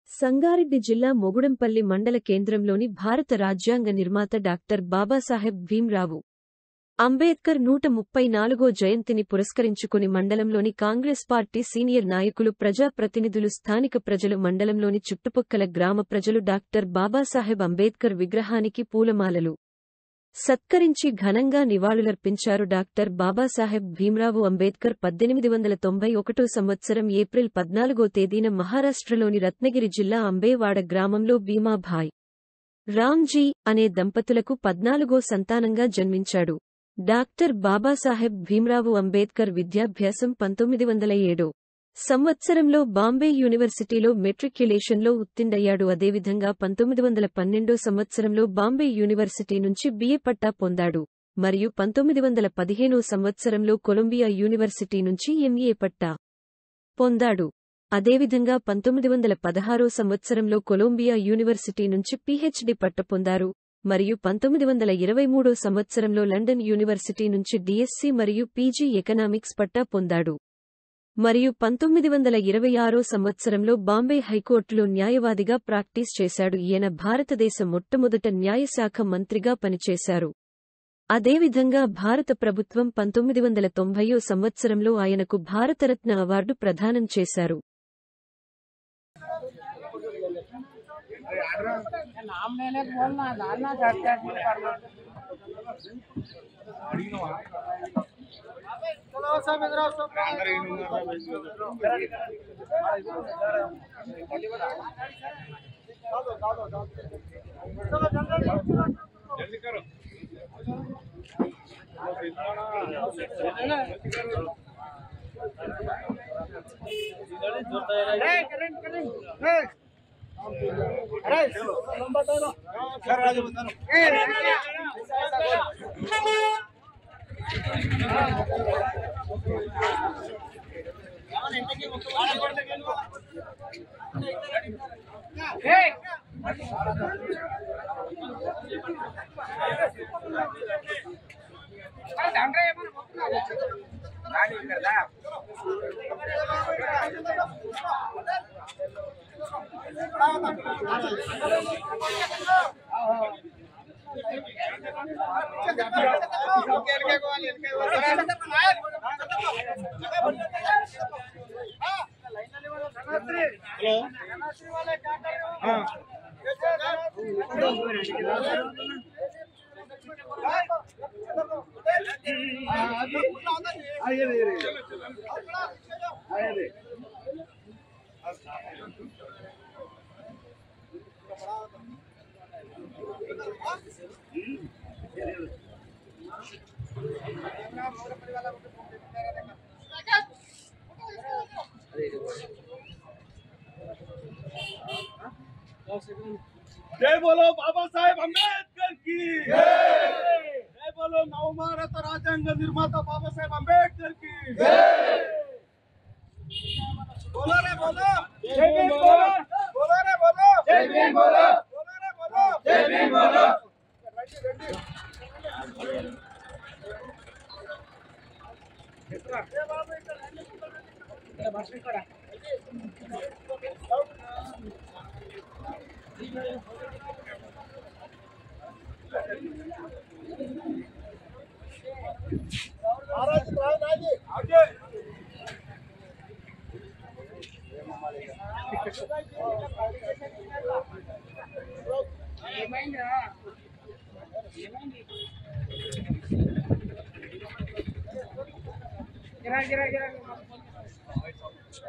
సంగారెడ్డి జిల్లా మొగుడంపల్లి మండల కేంద్రంలోని భారత రాజ్యాంగ నిర్మాత డాక్టర్ బాబాసాహెబ్ భీమ్రావు అంబేద్కర్ 134వ జయంతిని పురస్కరించుకుని మండలంలోని కాంగ్రెస్ పార్టీ సీనియర్ నాయకులు, ప్రజాప్రతినిధులు, స్థానిక ప్రజలు, మండలంలోని చుట్టుపక్కల గ్రామ ప్రజలు డాక్టర్ బాబాసాహెబ్ అంబేద్కర్ విగ్రహానికి పూలమాలలు సత్కరించి ఘనంగా నివాళులర్పించారు. డాక్టర్ బాబాసాహెబ్ భీమ్రావు అంబేద్కర్ 1891 సంవత్సరం ఏప్రిల్ 14వ తేదీన మహారాష్ట్రలోని రత్నగిరి జిల్లా అంబేవాడ గ్రామంలో భీమాభాయ్ రామ్జీ అనే దంపతులకు 14వ సంతానంగా జన్మించాడు. డాక్టర్ బాబాసాహెబ్ భీమ్రావు అంబేద్కర్ విద్యాభ్యాసం 1907 సంవత్సరంలో బాంబే యూనివర్సిటీలో మెట్రిక్యులేషన్లో ఉత్తీర్ణయ్యాడు. అదేవిధంగా 1912 సంవత్సరంలో బాంబే యూనివర్సిటీ నుంచి బిఏ పట్టా పొందాడు మరియు 1915 సంవత్సరంలో కొలంబియా యూనివర్సిటీ నుంచి ఎంఏ పట్టా పొందాడు. అదేవిధంగా 1916 సంవత్సరంలో కొలంబియా యూనివర్సిటీ నుంచి పీహెచ్డీ పట్టా పొందారు మరియు 1923 సంవత్సరంలో లండన్ యూనివర్సిటీ నుంచి డీఎస్సీ మరియు పీజీ ఎకనామిక్స్ పట్టా పొందాడు మరియు 1926 సంవత్సరంలో బాంబే హైకోర్టులో న్యాయవాదిగా ప్రాక్టీస్ చేశాడు. ఈయన భారతదేశ మొట్టమొదట న్యాయశాఖ మంత్రిగా పనిచేశారు. అదేవిధంగా భారత ప్రభుత్వం 1990 సంవత్సరంలో ఆయనకు భారతరత్న అవార్డు ప్రదానం చేశారు. जय बोलो बाबा साहेब अंबेडकर की जय बोलो नवभारत राजांग निर्माता बाबा साहेब अंबेडकर की बोलो रे बोलो जय भीम बोलो बोलो रे बोलो जय भीम बोलो बोलो रे बोलो जय भीम बोलो भाषण करा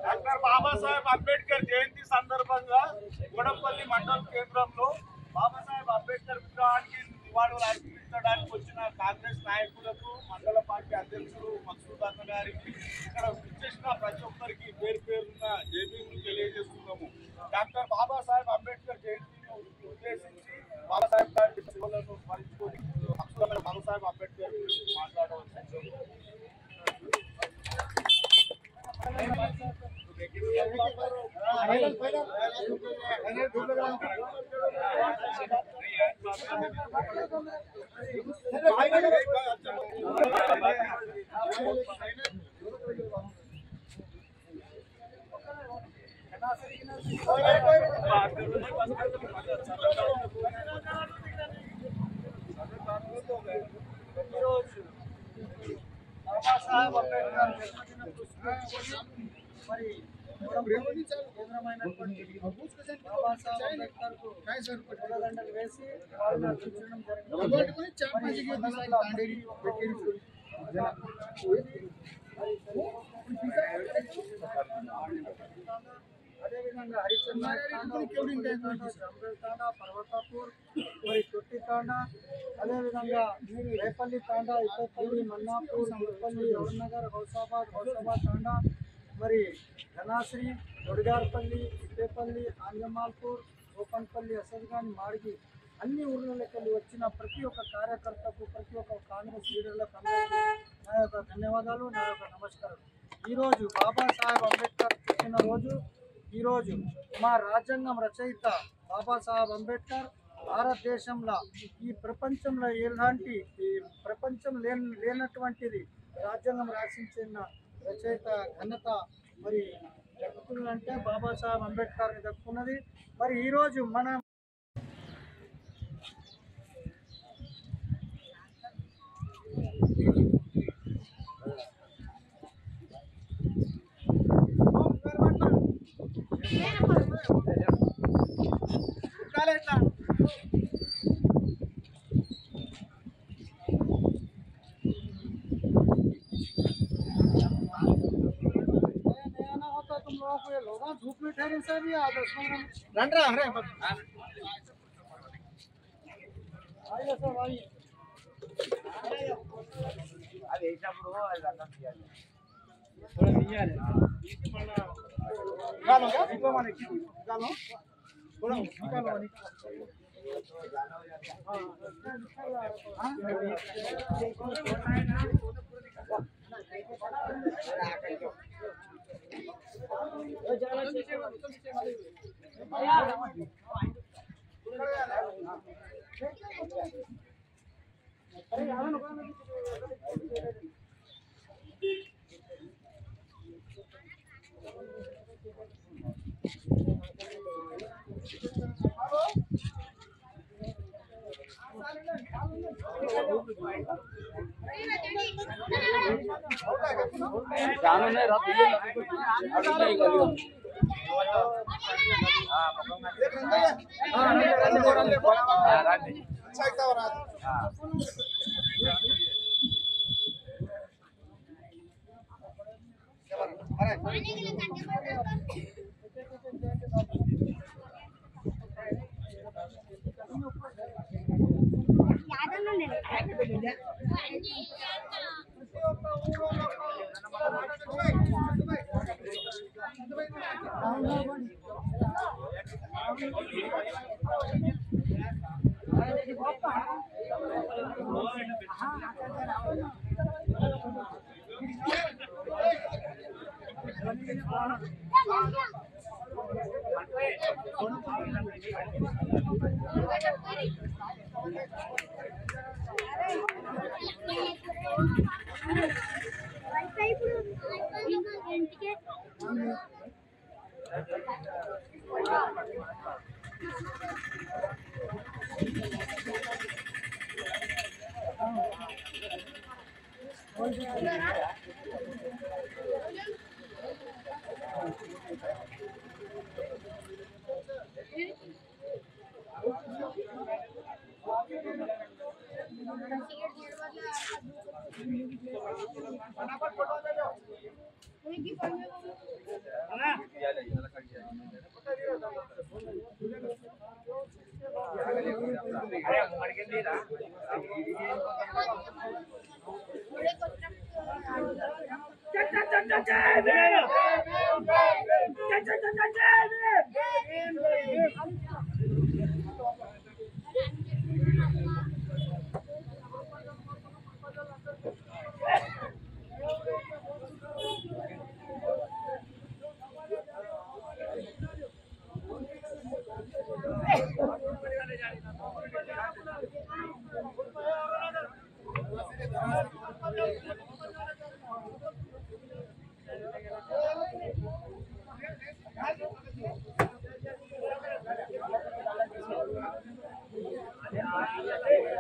డాక్టర్ బాబాసాహెబ్ అంబేద్కర్ జయంతి సందర్భంగా గోడంపల్లి మండల కేంద్రంలో బాబాసాహెబ్ అంబేద్కర్ విగ్రహానికి నివాళులు అర్పించారు. మాట్లాడడానికి వచ్చిన కాంగ్రెస్ నాయకులకు, మండల పార్టీ అధ్యక్షుడు మక్సూద్ అన్న గారికి, ఇక్కడ విచ్చేసిన ప్రతి ఒక్కరికి పేరు పేరున్న జైబీలు తెలియజేస్తున్నాము. డాక్టర్ బాబాసాహెబ్ అంబేద్కర్ జయంతిని ఉద్దేశించి బాబాసాహెబ్ గారి సేవలను స్మరించుకొని మక్సూద్ బాబాసాహెబ్ అంబేద్కర్ మాట్లాడవచ్చు. బాబాసాహెబ్ అంబేద్కర్ జన్మదిన పురస్కరించుకొని మరి కేంద్రమైనటువంటి బాబాసాహెబ్ అంబేద్కర్ కు పూలదండలు వేసి వాళ్ళని అర్పించడం అదేవిధంగా హరిచంద్ర పర్వతాపూర్ మరి తొట్టి తాండా, అదేవిధంగా రేపల్లి తాండా, ఇప్పపల్లి, మన్నాపూర్, ముప్పల్లి, ఔర్నగర్, హౌసాబాద్ తాండా, మరి ధనాశ్రీ, దొడిగార్పల్లి, ఇప్పేపల్లి, ఆంజమాల్పూర్, ఓపన్పల్లి, అసద్గాన్, మాడిగి అన్ని ఊర్లకి వచ్చిన ప్రతి ఒక్క కార్యకర్తకు, ప్రతి ఒక్క కాంగ్రెస్ లీడర్లకు అందరికీ నా యొక్క ధన్యవాదాలు, నా యొక్క నమస్కారం. ఈరోజు బాబాసాహెబ్ అంబేద్కర్ పుట్టినరోజు. ఈరోజు మా రాజ్యాంగం రచయిత బాబాసాహెబ్ అంబేద్కర్ భారతదేశంలో ఈ ప్రపంచంలో ఎలాంటి ప్రపంచం లేనటువంటిది రాజ్యాంగం రాసించిన రచయిత ఘనత మరి దక్కుతుందంటే బాబాసాహెబ్ అంబేద్కర్ని దక్కున్నది. మరి ఈరోజు మన धूप में ठहरे सर भी आ 10-15 रन रहा है आइए सर आइए అది వేసినప్పుడు అది రన్నం చేయాలి थोड़ा తీయాలి గాలో దీపం మనకి గాలో थोड़ा निकालो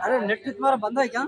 अरे नेट तुम्हारा बंद है क्या?